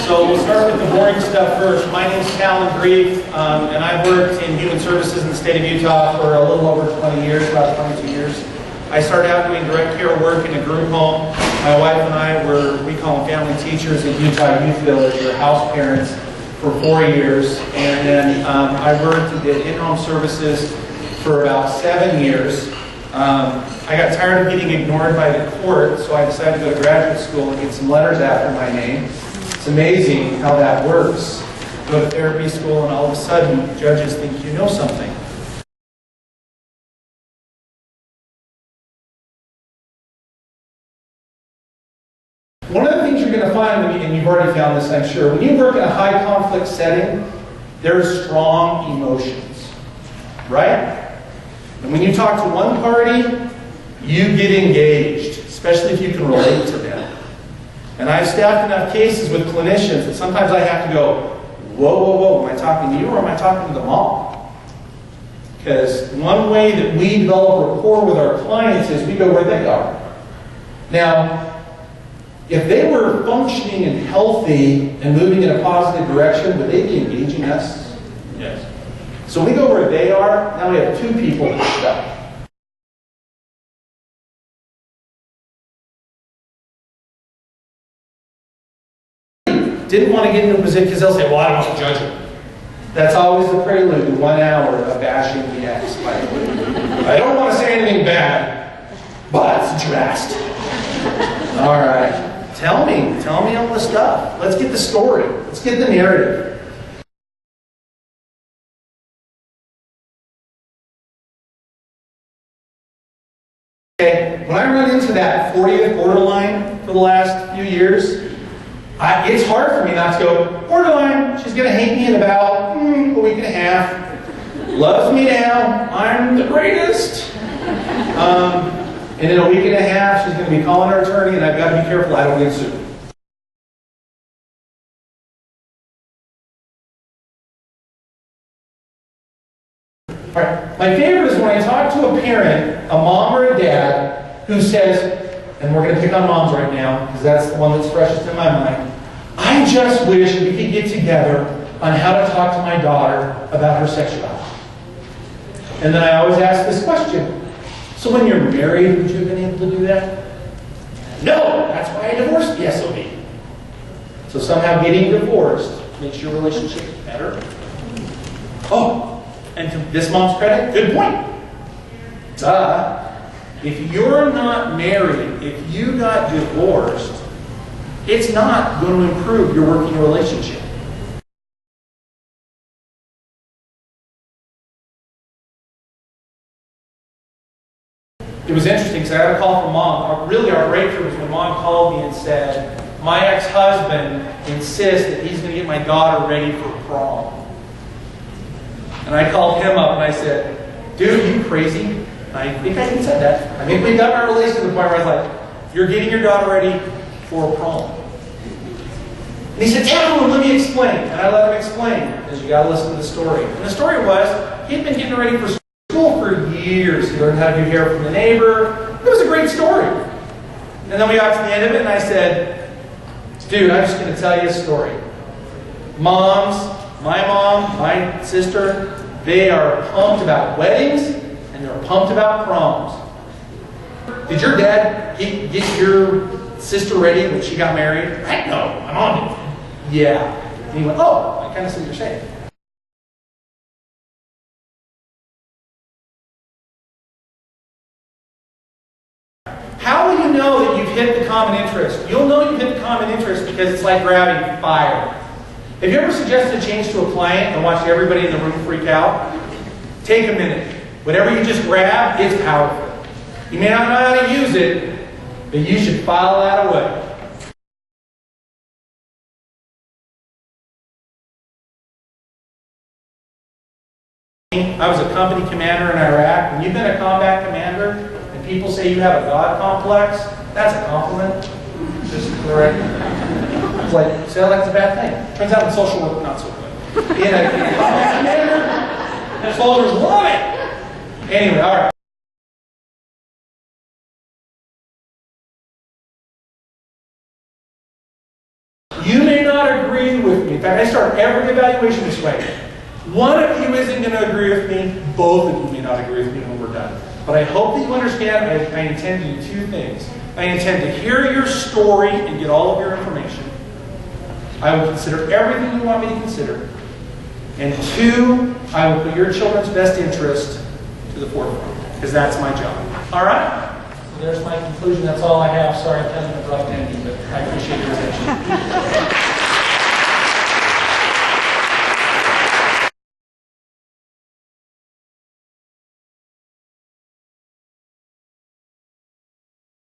So we'll start with the boring stuff first. My name's Talon, Greeff, and I've worked in human services in the state of Utah for a little over 20 years, about 22 years. I started out doing direct care work in a group home. My wife and I were, we call them family teachers at Utah Youth Village, or house parents, for 4 years. And then I worked and did in-home services for about 7 years. I got tired of getting ignored by the court, so I decided to go to graduate school and get some letters after my name. It's amazing how that works. Go to therapy school and all of a sudden judges think you know something. One of the things you're going to find, and you've already found this, I'm sure, when you work in a high conflict setting, there's strong emotions, right? And when you talk to one party, you get engaged, especially if you can relate to them. And I've staffed enough cases with clinicians that sometimes I have to go, whoa, whoa, whoa, am I talking to you or am I talking to the mom? Because one way that we develop rapport with our clients is we go where they are. Now, if they were functioning and healthy and moving in a positive direction, would they be engaging us? Yes. So we go where they are, now we have two people that stuck. Didn't want to get into a position because they'll say, well, I don't want to judge them. That's always the prelude to 1 hour of bashing the ex, by the way. I don't want to say anything bad, but since you asked. All right. Tell me all the stuff. Let's get the story. Let's get the narrative. Okay, when I run into that 40th borderline for the last few years, it's hard for me not to go, borderline, she's going to hate me in about a week and a half. Loves me now, I'm the greatest. And in a week and a half, she's going to be calling her attorney, and I've got to be careful I don't get sued. All right. My favorite is when I talk to a parent, a mom or a dad, who says, and we're going to pick on moms right now, because that's the one that's freshest in my mind, I just wish we could get together on how to talk to my daughter about her sexuality. And then I always ask this question, so when you're married, would you have been able to do that? No, that's why I divorced the SOB. So somehow getting divorced makes your relationship better? Oh, and to this mom's credit, good point. Duh. If you're not married, if you got divorced, it's not going to improve your working relationship. It was interesting because I got a call from mom. Really, our breakthrough was when mom called me and said, my ex-husband insists that he's going to get my daughter ready for prom. And I called him up and I said, dude, are you crazy? I think I even said that. I think we got my relationship to the point where I was like, you're getting your daughter ready for prom. And he said, Talon, let me explain. And I let him explain, because you got to listen to the story. And the story was, he'd been getting ready for school for years. He learned how to do hair from the neighbor. It was a great story. And then we got to the end of it, and I said, dude, I'm just going to tell you a story. Moms, my mom, my sister, they are pumped about weddings, and they're pumped about proms. Did your dad get your sister ready when she got married? Heck no, my mom did. Yeah. And he went, oh, I kind of see what you're saying. How will you know that you've hit the common interest? You'll know you've hit the common interest because it's like grabbing fire. Have you ever suggested a change to a client and watched everybody in the room freak out? Take a minute. Whatever you just grabbed, it's powerful. You may not know how to use it, but you should file that away. I was a company commander in Iraq. When you've been a combat commander and people say you have a God complex, that's a compliment. Just correct. It's like, say like it's a bad thing. Turns out in social work, not so good. Being a combat commander, the soldiers love it. Anyway, all right. You may not agree fact, I start every evaluation this way. One of you isn't going to agree with me. Both of you may not agree with me when we're done. But I hope that you understand I intend to do two things. I intend to hear your story and get all of your information. I will consider everything you want me to consider. And two, I will put your children's best interest to the forefront. Because that's my job. All right? So there's my conclusion. That's all I have. Sorry, I'm kind of a rough ending, but I appreciate it.